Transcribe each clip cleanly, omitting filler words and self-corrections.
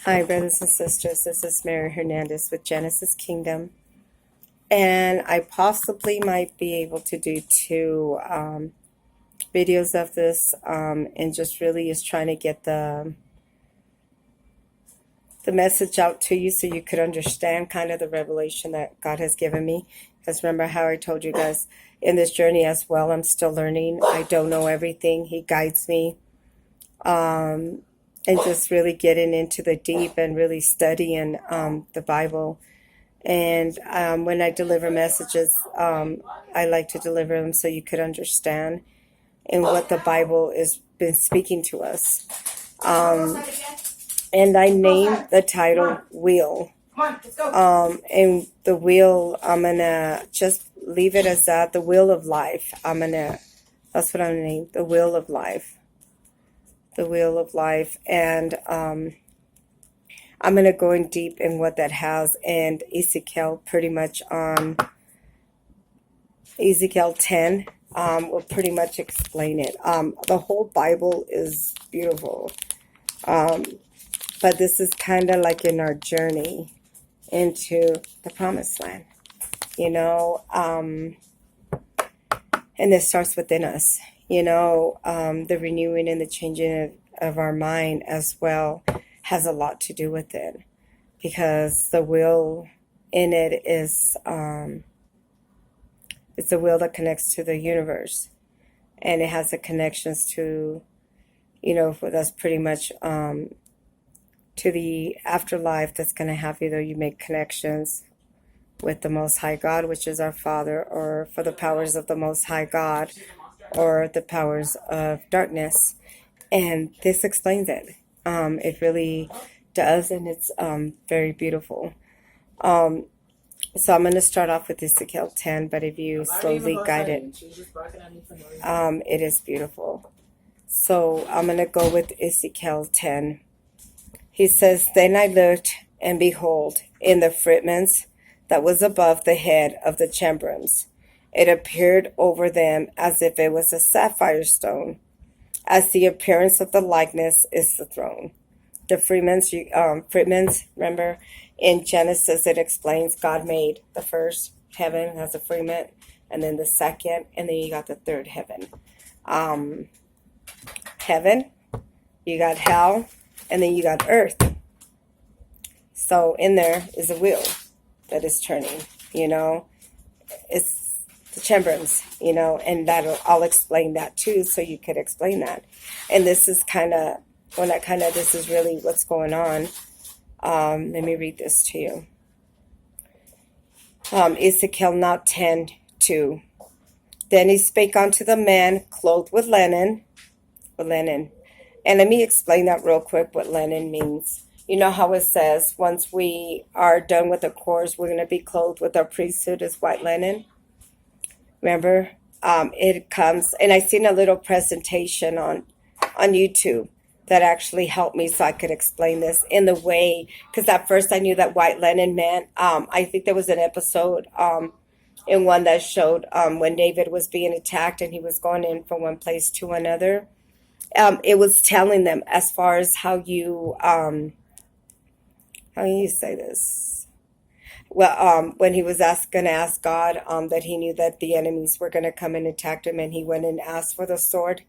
Hi, brothers and sisters. This is Mary Hernandez with Genesis Kingdom. And I possibly might be able to do two videos of this and just really is trying to get the message out to you so you could understand kind of the revelation that God has given me. Because remember how I told you guys in this journey as well, I'm still learning. I don't know everything. He guides me. And just really getting into the deep and really studying the Bible. And when I deliver messages, I like to deliver them so you could understand and what the Bible has been speaking to us. And I named the title Wheel. And the wheel, I'm going to just leave it as that, the wheel of life. That's what I'm going to name, the wheel of life. The wheel of life. And I'm going to go in deep in what that has. And Ezekiel, pretty much on Ezekiel 10, will pretty much explain it. The whole Bible is beautiful. But this is kind of like in our journey into the promised land, and this starts within us, the renewing and the changing of our mind as well has a lot to do with it, because the will in it is, it's a will that connects to the universe, and it has the connections to, that's pretty much, to the afterlife that's going to have either you make connections with the Most High God, which is our Father, or for the powers of the Most High God, or the powers of darkness. And this explains it. It really does, and it's very beautiful. So I'm going to start off with Ezekiel 10, but if you slowly guide it, it is beautiful. So I'm going to go with Ezekiel 10. He says, "Then I looked, and behold, in the firmament that was above the head of the cherubims, it appeared over them as if it was a sapphire stone, as the appearance of the likeness is the throne." The firmament, remember, in Genesis it explains God made the first heaven as a firmament, and then the second, and then you got the third heaven. Heaven, you got hell, and then you got earth. So in there is a wheel that is turning, it's the cherubims, and I'll explain that too, so you could explain that. And this is this is really what's going on. Let me read this to you. Ezekiel now 10:2. "Then he spake unto the man clothed with linen. And let me explain that real quick, what linen means. You know how it says, once we are done with the course, we're going to be clothed with our priesthood as white linen. Remember, it comes, and I seen a little presentation on YouTube that actually helped me so I could explain this in the way, because at first I knew that white linen meant, I think there was an episode in one that showed when David was being attacked and he was going in from one place to another. It was telling them as far as how you say this? Well, when he was going to ask God, that he knew that the enemies were going to come and attack him, and he went and asked for the sword.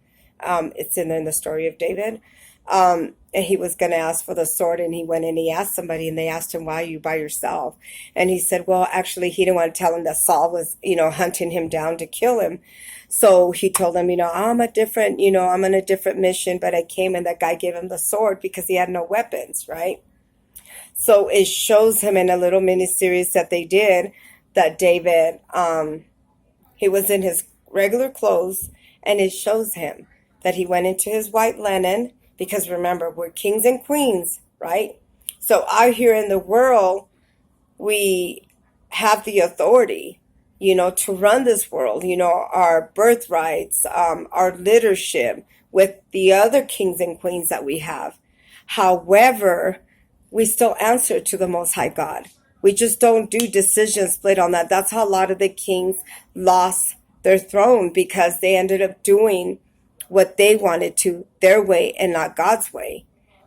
It's in the story of David. And he was going to ask for the sword, and he went and he asked somebody, and they asked him, "Why are you by yourself?" And he said, well, actually, he didn't want to tell him that Saul was, hunting him down to kill him. So he told him, I'm on a different mission, but I came and that guy gave him the sword because he had no weapons, right? So it shows him in a little mini series that they did that David, he was in his regular clothes, and it shows him that he went into his white linen, because remember, we're kings and queens, right? So out here in the world, we have the authority, to run this world, our birthrights, our leadership with the other kings and queens that we have. However, we still answer to the Most High God. We just don't do decisions split on that. That's how a lot of the kings lost their throne, because they ended up doing what they wanted to, their way and not God's way.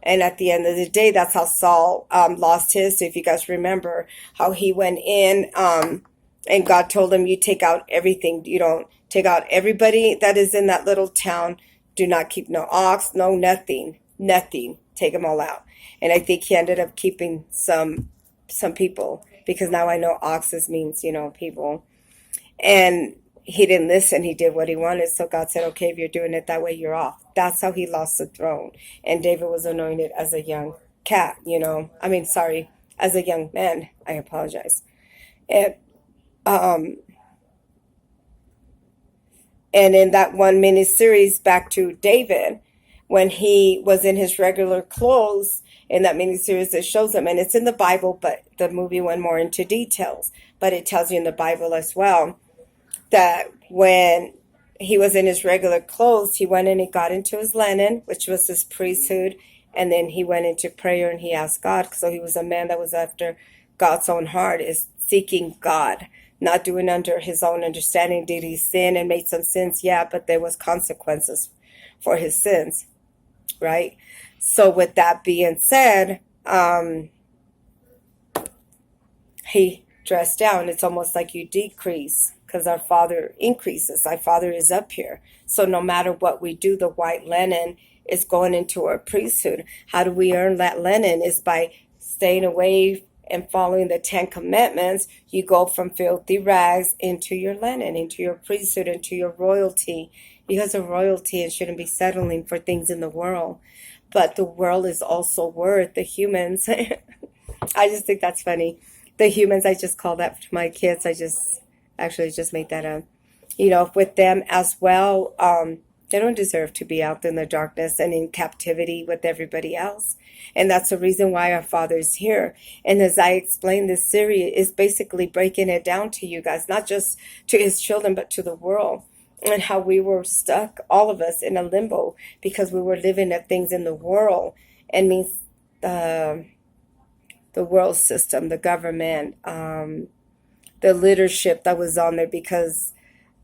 And at the end of the day, that's how Saul lost his. So if you guys remember how he went in, and God told him, you take out everything. You don't take out everybody that is in that little town. Do not keep no ox, no nothing, nothing. Take them all out. And I think he ended up keeping some people, because now I know oxes means, people. And he didn't listen. He did what he wanted. So God said, okay, if you're doing it that way, you're off. That's how he lost the throne. And David was anointed as a young cat, as a young man. I apologize. And and in that one mini series, back to David, when he was in his regular clothes, in that mini series, it shows him, and it's in the Bible, but the movie went more into details. But it tells you in the Bible as well that when he was in his regular clothes, he went and he got into his linen, which was his priesthood, and then he went into prayer and he asked God. So he was a man that was after God's own heart, is seeking God, not doing under his own understanding. Did he sin and made some sins? Yeah, but there was consequences for his sins, right? So with that being said, he dressed down. It's almost like you decrease, because our Father increases. Our Father is up here. So no matter what we do, the white linen is going into our priesthood. How do we earn that linen? Is by staying away and following the 10 commandments. You go from filthy rags into your linen, into your priesthood, into your royalty. Because of royalty, it shouldn't be settling for things in the world. But the world is also worth the humans. I just think that's funny. The humans, I just call that to my kids. I just made that up. With them as well, they don't deserve to be out in the darkness and in captivity with everybody else. And that's the reason why our Father is here. And as I explained, this series is basically breaking it down to you guys, not just to his children, but to the world. And how we were stuck, all of us, in a limbo because we were living at things in the world. And means the world system, the government, the leadership that was on there, because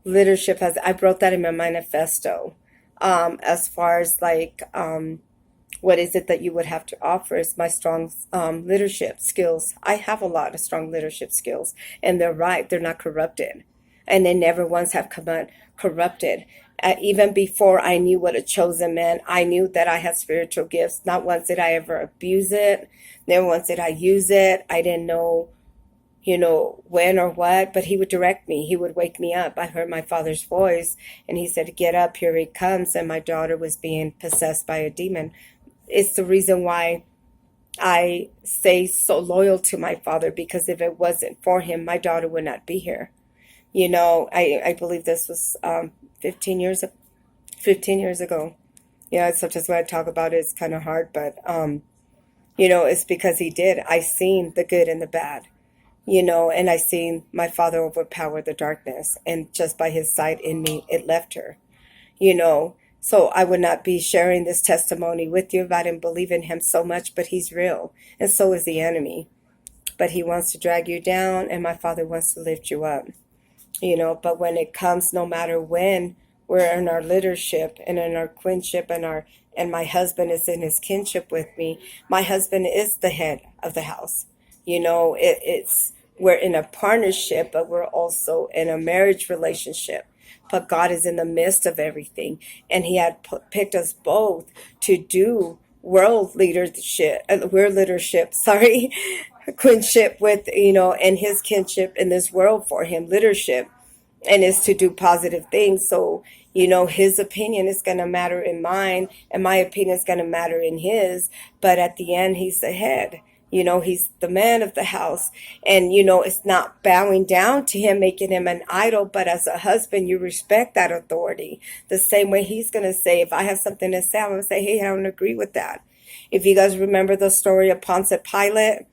leadership has, I wrote that in my manifesto, as far as what is it that you would have to offer is my strong leadership skills. I have a lot of strong leadership skills, and they're right. They're not corrupted, and they never once have come corrupted. Even before I knew what a chosen meant, I knew that I had spiritual gifts. Not once did I ever abuse it. Never once did I use it. I didn't know, when or what, but he would direct me. He would wake me up. I heard my Father's voice, and he said, get up, here he comes. And my daughter was being possessed by a demon. It's the reason why I stay so loyal to my Father, because if it wasn't for him, my daughter would not be here. I believe this was 15 years ago. Sometimes when I talk about it, it's kind of hard, but, it's because he did. I seen the good and the bad, and I seen my Father overpower the darkness, and just by his sight in me, it left her, So I would not be sharing this testimony with you if I didn't believe in him so much, but he's real, and so is the enemy. But he wants to drag you down, and my Father wants to lift you up. But when it comes, no matter when, we're in our leadership and in our queenship, and my husband is in his kinship with me. My husband is the head of the house. We're in a partnership, but we're also in a marriage relationship. But God is in the midst of everything, and he had picked us both to do queenship with, and his kinship in this world for him, leadership, and is to do positive things. So, his opinion is going to matter in mine, and my opinion is going to matter in his. But at the end, he's the head. He's the man of the house. And, it's not bowing down to him, making him an idol. But as a husband, you respect that authority. The same way he's going to say, if I have something to say, I'm going to say, hey, I don't agree with that. If you guys remember the story of Pontius Pilate,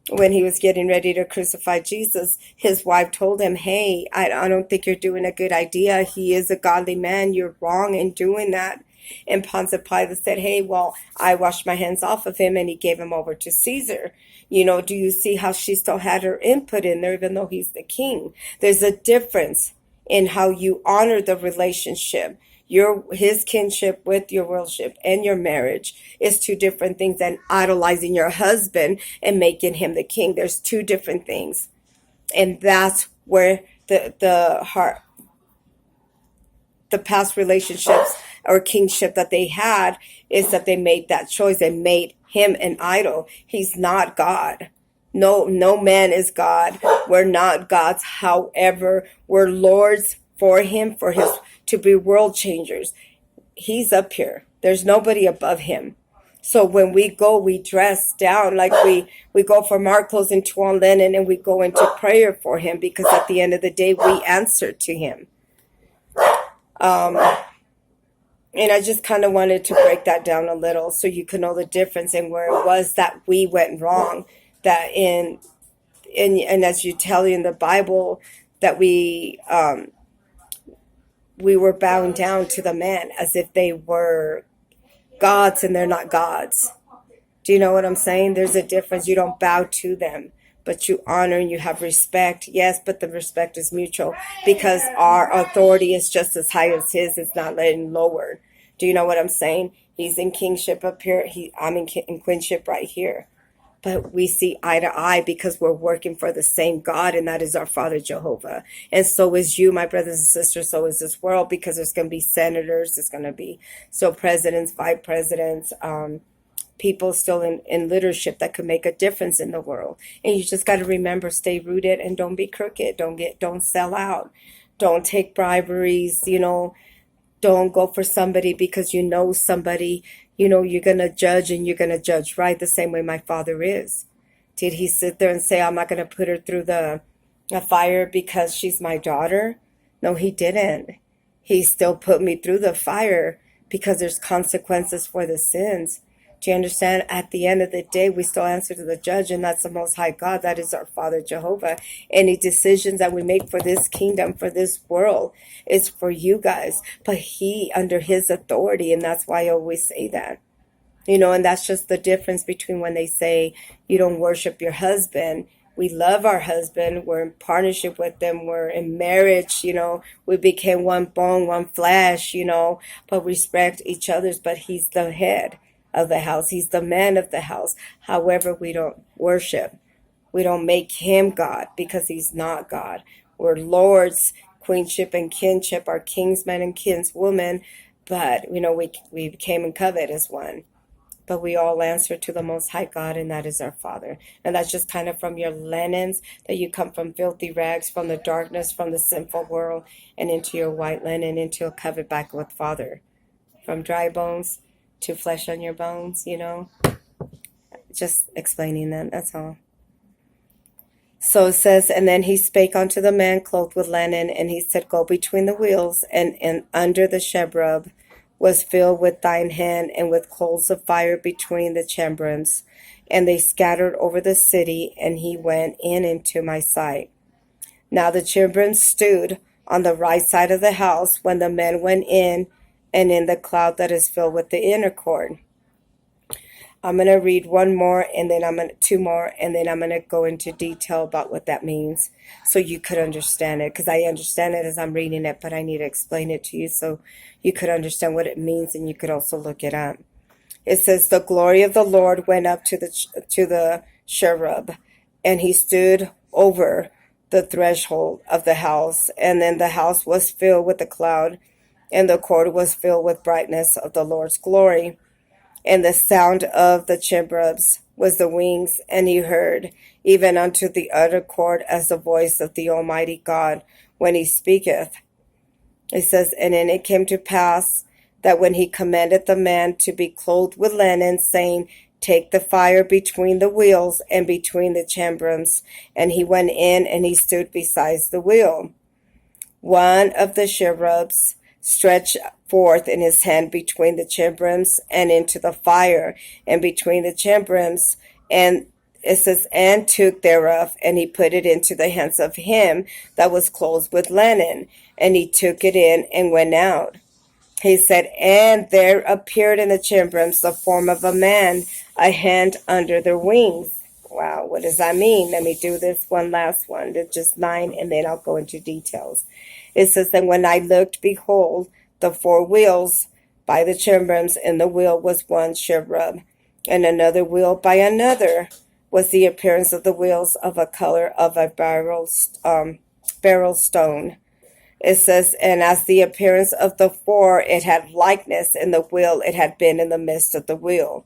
when he was getting ready to crucify Jesus, his wife told him, hey, I don't think you're doing a good idea. He is a godly man. You're wrong in doing that. And Pontius Pilate said, hey, well, I washed my hands off of him, and he gave him over to Caesar. Do you see how she still had her input in there, even though he's the king? There's a difference in how you honor the relationship. his kinship with your worship and your marriage is two different things than idolizing your husband and making him the king. There's two different things. And that's where the heart, the past relationships or kingship that they had, is that they made that choice and made him an idol. He's not God. No man is God. We're not gods. However, we're lords for him, for his to be world changers. He's up here. There's nobody above him. So when we go, we dress down like we go from our clothes into our linen, and we go into prayer for him, because at the end of the day, we answer to him. And I just kind of wanted to break that down a little so you can know the difference and where it was that we went wrong. That and as you tell in the Bible, that we were bowing down to the man as if they were gods, and they're not gods. Do you know what I'm saying? There's a difference. You don't bow to them, but you honor and you have respect. Yes, but the respect is mutual, because our authority is just as high as his. It's not letting lower. Do you know what I'm saying? He's in kingship up here. I'm in queenship right here. But we see eye to eye because we're working for the same God, and that is our Father Jehovah. And so is you, my brothers and sisters. So is this world, because there's going to be senators. There's going to be presidents, vice presidents, people still in leadership that could make a difference in the world. And you just got to remember, stay rooted and don't be crooked. Don't sell out. Don't take briberies. Don't go for somebody because you know somebody. You're going to judge, and you're going to judge right, the same way my father is. Did he sit there and say, I'm not going to put her through the fire because she's my daughter? No, he didn't. He still put me through the fire because there's consequences for the sins. Do you understand? At the end of the day, we still answer to the judge, and that's the Most High God. That is our Father Jehovah. Any decisions that we make for this kingdom, for this world, is for you guys. But he, under his authority, and that's why I always say that. And that's just the difference between when they say you don't worship your husband. We love our husband. We're in partnership with them. We're in marriage. We became one bone, one flesh, but respect each other's. But he's the head of the house. He's the man of the house. However, we don't worship. We don't make him God, because he's not God. We're lords, queenship and kinship, our kingsmen and kinswomen. But, we became in covet as one. But we all answer to the Most High God, and that is our Father. And that's just kind of from your linens, that you come from filthy rags, from the darkness, from the sinful world, and into your white linen, into a covenant back with Father. From dry bones to flesh on your bones, just explaining that, that's all. So it says, and then he spake unto the man clothed with linen, and he said, go between the wheels, and under the cherub was filled with thine hand, and with coals of fire between the cherubims, and they scattered over the city, and he went in into my sight. Now the cherubim stood on the right side of the house when the men went in, and in the cloud that is filled with the inner court. I'm going to read one more, and then two more, and then I'm going to go into detail about what that means so you could understand it, because I understand it as I'm reading it, but I need to explain it to you so you could understand what it means, and you could also look it up. It says, the glory of the Lord went up to the cherub, and he stood over the threshold of the house, and then the house was filled with a cloud, and the court was filled with brightness of the Lord's glory. And the sound of the cherubims was the wings, and he heard, even unto the utter court, as the voice of the Almighty God when he speaketh. It says, and then it came to pass that when he commanded the man to be clothed with linen, saying, take the fire between the wheels and between the cherubims, and he went in, and he stood beside the wheel. One of the cherubims stretched forth in his hand between the cherubims and into the fire, and between the cherubims, and it says, and took thereof, and he put it into the hands of him that was clothed with linen, and he took it in and went out. He said, and there appeared in the cherubims the form of a man, a hand under their wings. Wow, what does that mean? Let me do this one last one. There's just 9, and then I'll go into details. It says, and when I looked, behold, the 4 wheels by the cherubims, and the wheel was one cherub, and another wheel by another was the appearance of the wheels of a color of a beryl stone. It says, and as the appearance of the 4, it had likeness in the wheel, it had been in the midst of the wheel.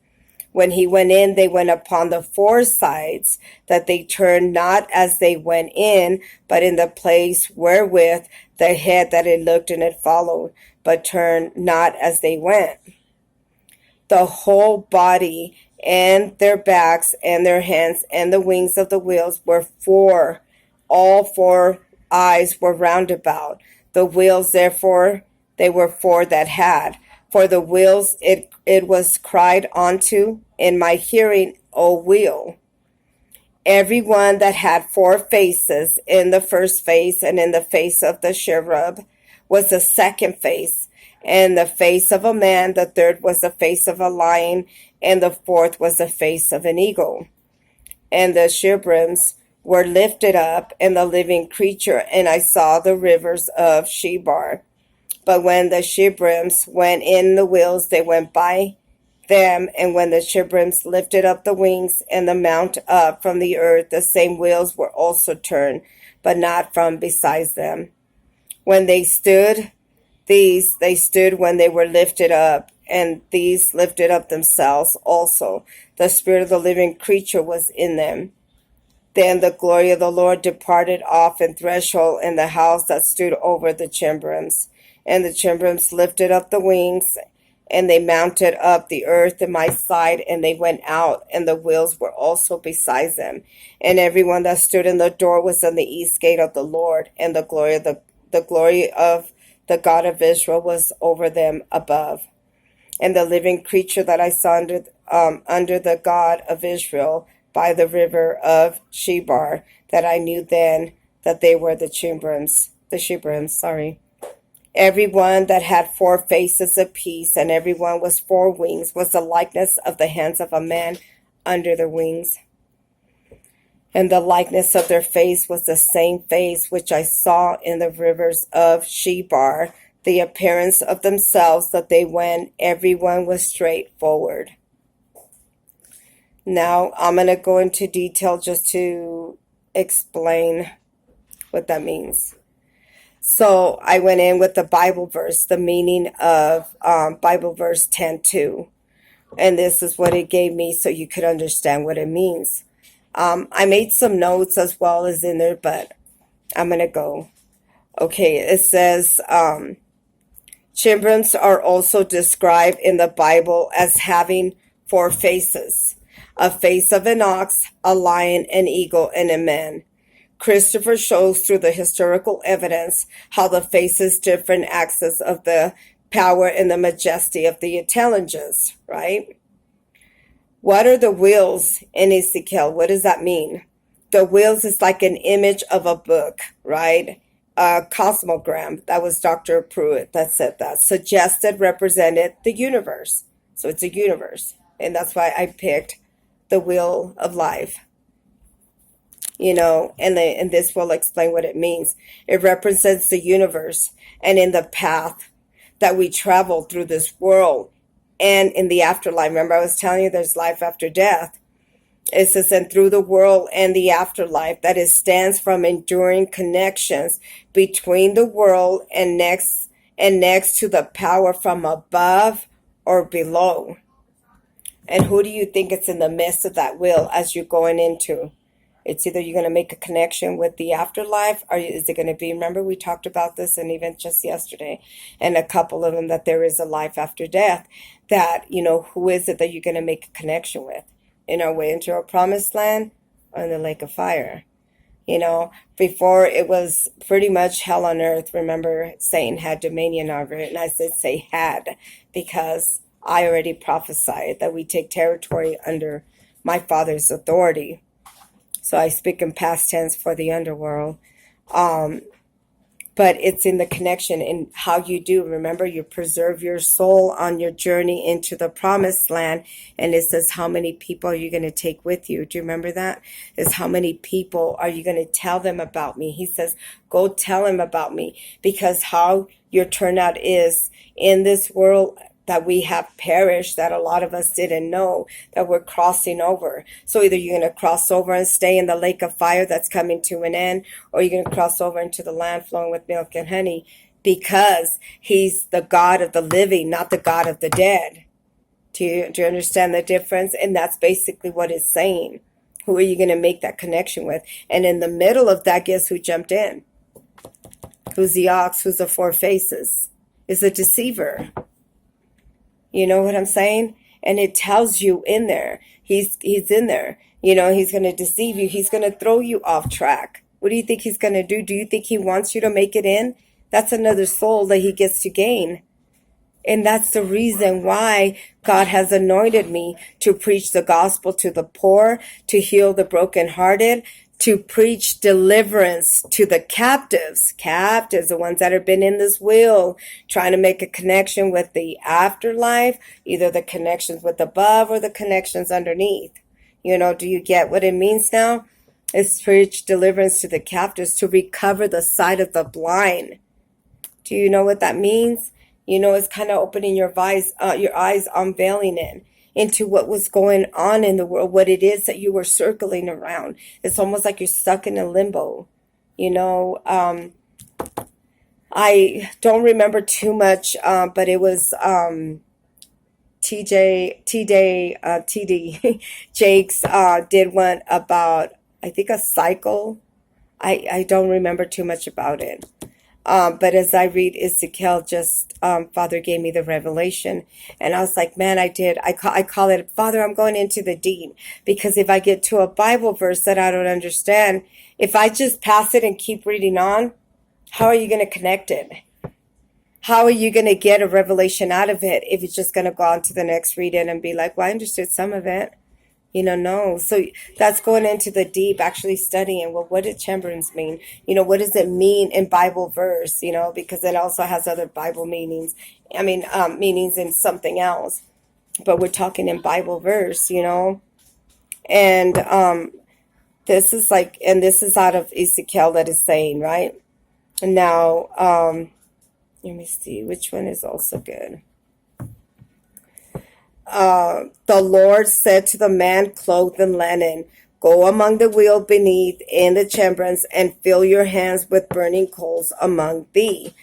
When he went in, they went upon the 4 sides, that they turned not as they went in, but in the place wherewith the head that it looked and it followed, but turned not as they went. The whole body and their backs and their hands and the wings of the wheels were 4. All 4 eyes were round about. The wheels, therefore, they were 4 that had. For the wheels it was cried unto in my hearing, O wheel. Every one that had 4 faces, in the first face and in the face of the cherub was the second face, and the face of a man, the third was the face of a lion, and the fourth was the face of an eagle. And the cherubims were lifted up, and the living creature, and I saw the rivers of Shebar. But when the cherubims went in the wheels, they went by them, and when the cherubims lifted up the wings and the mount up from the earth, the same wheels were also turned, but not from beside them. When they stood, they stood when they were lifted up, and these lifted up themselves also. The spirit of the living creature was in them. Then the glory of the Lord departed off in threshold in the house that stood over the cherubims. And the cherubims lifted up the wings, and they mounted up the earth in my side, and they went out, and the wheels were also beside them. And everyone that stood in the door was on the east gate of the Lord, and the glory of the God of Israel was over them above. And the living creature that I saw under the God of Israel by the river of Shebar, that I knew then that they were the cherubims. Every one that had 4 faces apiece, and every one was 4 wings, was the likeness of the hands of a man under their wings. And the likeness of their face was the same face which I saw in the rivers of Shebar, the appearance of themselves, that they went, every one was straight forward. Now, I'm going to go into detail just to explain what that means. So I went in with the Bible verse, the meaning of Bible verse 10:2. And this is what it gave me so you could understand what it means. I made some notes as well as in there, but I'm going to go. Okay, it says, cherubims are also described in the Bible as having 4 faces. A face of an ox, a lion, an eagle, and a man. Christopher shows through the historical evidence how the faces different axes of the power and the majesty of the intelligence, right? What are the wheels in Ezekiel? What does that mean? The wheels is like an image of a book, right? A cosmogram. That was Dr. Pruitt that said that. Suggested represented the universe. So it's a universe. And that's why I picked the wheel of life. And this will explain what it means. It represents the universe, and in the path that we travel through this world and in the afterlife. Remember, I was telling you there's life after death. It says, and through the world and the afterlife, that it stands from enduring connections between the world and next to the power from above or below. And who do you think it's in the midst of that wheel as you're going into? It's either you're going to make a connection with the afterlife, or is it going to be, remember we talked about this and even just yesterday, and a couple of them, that there is a life after death, that, who is it that you're going to make a connection with? In our way into our promised land or in the lake of fire? Before it was pretty much hell on earth. Remember, Satan had dominion over it, and I say had, because I already prophesied that we take territory under my Father's authority. So I speak in past tense for the underworld. but it's in the connection in how you do. Remember, you preserve your soul on your journey into the promised land. And it says, how many people are you going to take with you? Do you remember that? It's how many people are you going to tell them about me? He says, go tell them about me, because how your turnout is in this world that we have perished, that a lot of us didn't know, that we're crossing over. So either you're going to cross over and stay in the lake of fire that's coming to an end, or you're going to cross over into the land flowing with milk and honey, because he's the God of the living, not the God of the dead. Do you understand the difference? And that's basically what it's saying. Who are you going to make that connection with? And in the middle of that, guess who jumped in? Who's the ox? Who's the four faces? Is a deceiver. You know what I'm saying? And it tells you in there. He's in there. You know, he's going to deceive you. He's going to throw you off track. What do you think he's going to do? Do you think he wants you to make it in? That's another soul that he gets to gain. And that's the reason why God has anointed me to preach the gospel to the poor, to heal the brokenhearted, to preach deliverance to the captives, the ones that have been in this wheel, trying to make a connection with the afterlife, either the connections with above or the connections underneath. You know, do you get what it means now? It's preach deliverance to the captives, to recover the sight of the blind. Do you know what that means? You know, it's kind of opening your eyes, unveiling it into what was going on in the world, what it is that you were circling around. It's almost like you're stuck in a limbo. You know, I don't remember too much, but it was TD Jakes did one about, I think, a cycle. I don't remember too much about it. But as I read Ezekiel, just Father gave me the revelation, and I was like, man, I call it, Father, I'm going into the deep, because if I get to a Bible verse that I don't understand, if I just pass it and keep reading on, how are you going to connect it? How are you going to get a revelation out of it if you're just going to go on to the next reading and be like, well, I understood some of it? You know, no. So that's going into the deep, actually studying, well, what did chambers mean? You know, what does it mean in Bible verse? You know, because it also has other Bible meanings. I mean, meanings in something else. But we're talking in Bible verse, you know. And this is out of Ezekiel that is saying, right? And now, let me see, which one is also good? The Lord said to the man clothed in linen, go among the wheel beneath in the chambers and fill your hands with burning coals among thee.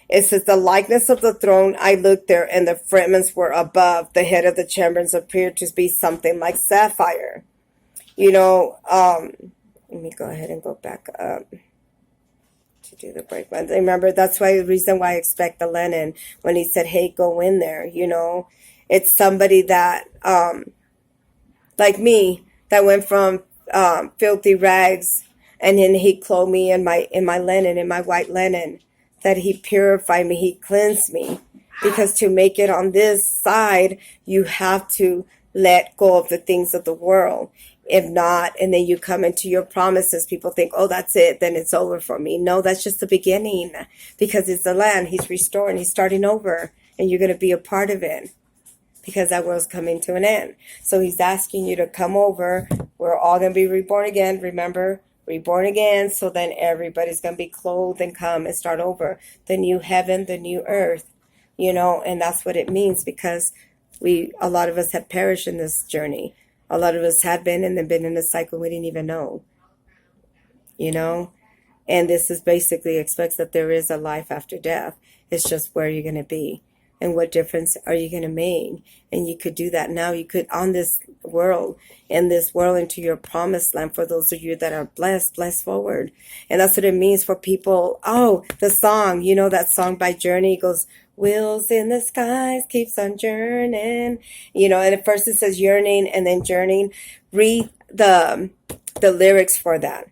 It says, the likeness of the throne, I looked there, and the fragments were above. The head of the chambers appeared to be something like sapphire. You know, let me go ahead and go back up to do the break ones. Remember, that's why the reason why I expect the linen when he said, hey, go in there, you know. It's somebody that, like me, that went from filthy rags, and then he clothed me in my linen, in my white linen, that he purified me, he cleansed me. Because to make it on this side, you have to let go of the things of the world. If not, and then you come into your promises, people think, oh, that's it, then it's over for me. No, that's just the beginning, because it's the land. He's restoring, he's starting over, and you're going to be a part of it, because that world's coming to an end. So he's asking you to come over. We're all going to be reborn again. Remember, reborn again. So then everybody's going to be clothed and come and start over. The new heaven, the new earth, you know, and that's what it means, because a lot of us have perished in this journey. A lot of us have been and then been in a cycle we didn't even know, you know, and this is basically expects that there is a life after death. It's just where you're going to be. And what difference are you going to make? And you could do that now. You could, on this world, into your promised land. For those of you that are blessed forward. And that's what it means for people. Oh, the song, you know, that song by Journey goes, wheels in the skies, keeps on journeying. You know, and at first it says yearning and then journeying. Read the lyrics for that.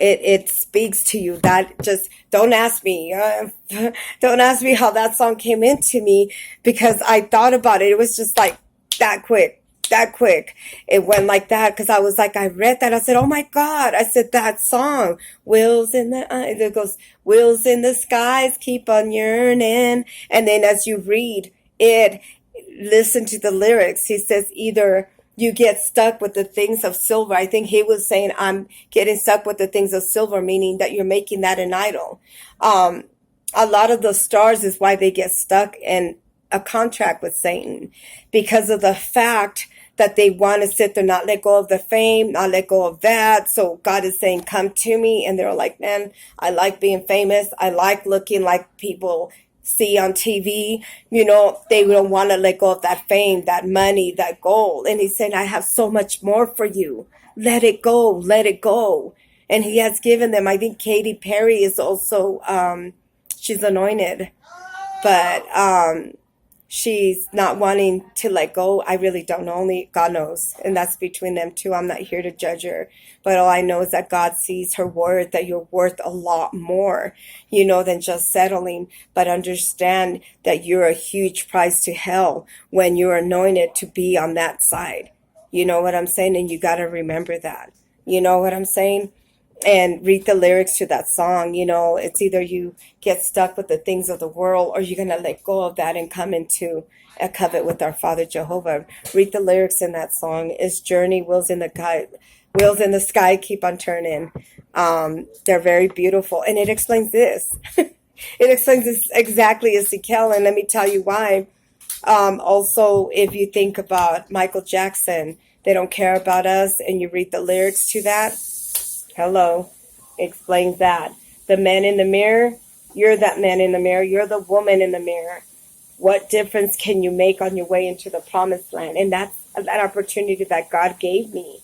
It speaks to you. That just, don't ask me. Don't ask me how that song came into me, because I thought about it. It was just like that quick. that quick. It went like that because I was like, I read that. I said, oh my God. I said, that song, Wheels in the, it goes, wheels in the skies, keep on yearning. And then as you read it, listen to the lyrics. He says, either you get stuck with the things of silver. I think he was saying, I'm getting stuck with the things of silver, meaning that you're making that an idol. A lot of the stars is why they get stuck in a contract with Satan, because of the fact that they want to sit there, not let go of the fame, not let go of that. So God is saying, come to me. And they're like, man, I like being famous. I like looking like people see on TV. They don't want to let go of that fame, that money, that gold. And he's saying, I have so much more for you. Let it go. Let it go. And he has given them, I think Katy Perry is also, she's anointed, but she's not wanting to let go. I really don't know. Only God knows. And that's between them two. I'm not here to judge her. But all I know is that God sees her worth, that you're worth a lot more, than just settling. But understand that you're a huge price to hell when you're anointed to be on that side. You know what I'm saying? And you got to remember that. You know what I'm saying? And read the lyrics to that song. It's either you get stuck with the things of the world, or you're going to let go of that and come into a covenant with our Father Jehovah. Read the lyrics in that song. It's Journey, wheels in the sky, keep on turning. They're very beautiful. And it explains this. It explains this exactly, Ezekiel. And let me tell you why. Also, if you think about Michael Jackson, They Don't Care About Us, and you read the lyrics to that, hello, explains that. The man in the mirror, you're that man in the mirror. You're the woman in the mirror. What difference can you make on your way into the promised land? And that's that opportunity that God gave me.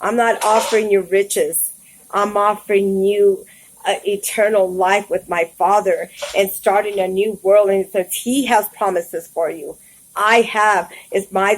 I'm not offering you riches. I'm offering you eternal life with my Father and starting a new world. And it says He has promises for you. My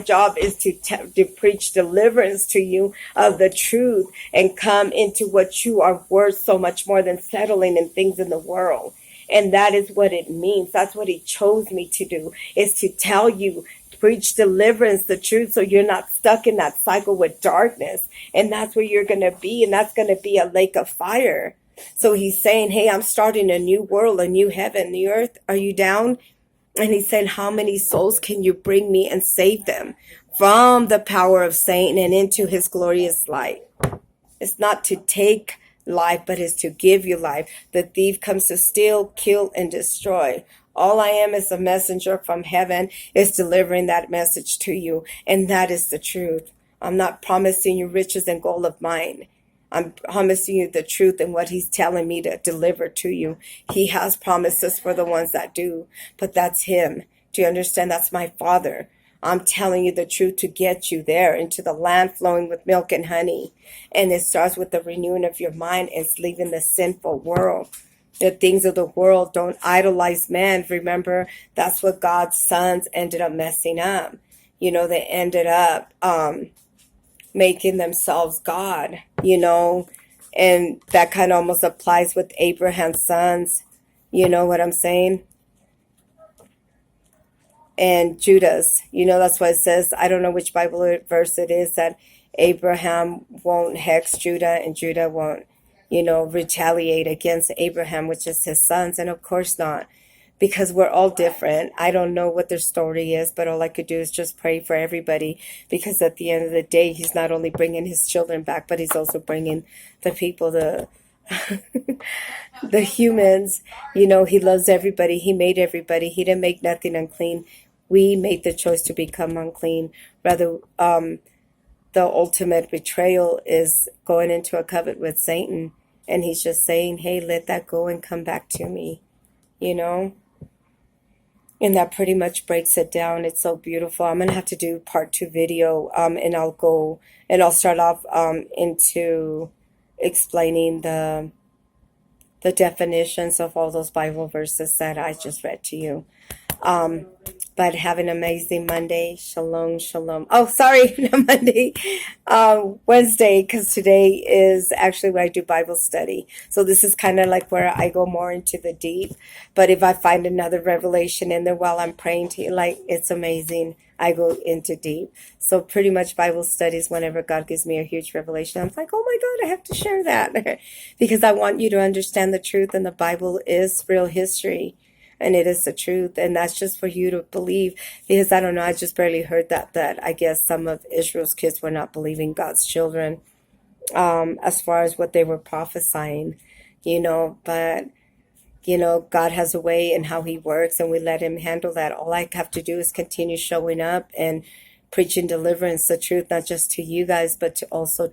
job is to preach deliverance to you of the truth and come into what you are worth so much more than settling in things in the world. And that is what it means. That's what He chose me to do, is to tell you, preach deliverance, the truth, so you're not stuck in that cycle with darkness. And that's where you're going to be. And that's going to be a lake of fire. So He's saying, hey, I'm starting a new world, a new heaven, the earth. Are you down? And He's saying, how many souls can you bring me and save them from the power of Satan and into His glorious light? It's not to take life, but it's to give you life. The thief comes to steal, kill, and destroy. All I am is a messenger from heaven, is delivering that message to you. And that is the truth. I'm not promising you riches and gold of mine. I'm promising you the truth and what He's telling me to deliver to you. He has promises for the ones that do, but that's Him. Do you understand? That's my Father. I'm telling you the truth to get you there into the land flowing with milk and honey. And it starts with the renewing of your mind. It's leaving the sinful world. The things of the world, don't idolize man. Remember, that's what God's sons ended up messing up. They ended up making themselves God, and that kind of almost applies with Abraham's sons. You know what I'm saying? And Judah's, that's why it says, I don't know which Bible verse it is, that Abraham won't hex Judah and Judah won't, retaliate against Abraham, which is his sons. And of course not, because we're all different. I don't know what their story is, but all I could do is just pray for everybody, because at the end of the day, He's not only bringing His children back, but He's also bringing the people, the humans. He loves everybody. He made everybody. He didn't make nothing unclean. We made the choice to become unclean. Rather, the ultimate betrayal is going into a covenant with Satan. And He's just saying, hey, let that go and come back to me, And that pretty much breaks it down. It's so beautiful. I'm going to have to do part 2 video, and I'll start off into explaining the definitions of all those Bible verses that I just read to you. But have an amazing Monday. Shalom, shalom. Oh, sorry, not Monday. Wednesday, because today is actually where I do Bible study. So this is kind of like where I go more into the deep. But if I find another revelation in there while I'm praying to you, like, it's amazing. I go into deep. So pretty much Bible studies, whenever God gives me a huge revelation, I'm like, oh my God, I have to share that. Because I want you to understand the truth, and the Bible is real history. And it is the truth, and that's just for you to believe. Because I don't know, I just barely heard that I guess some of Israel's kids were not believing God's children, as far as what they were prophesying, but God has a way in how he works, and we let him handle that. All I have to do is continue showing up and preaching deliverance, the truth, not just to you guys, but to also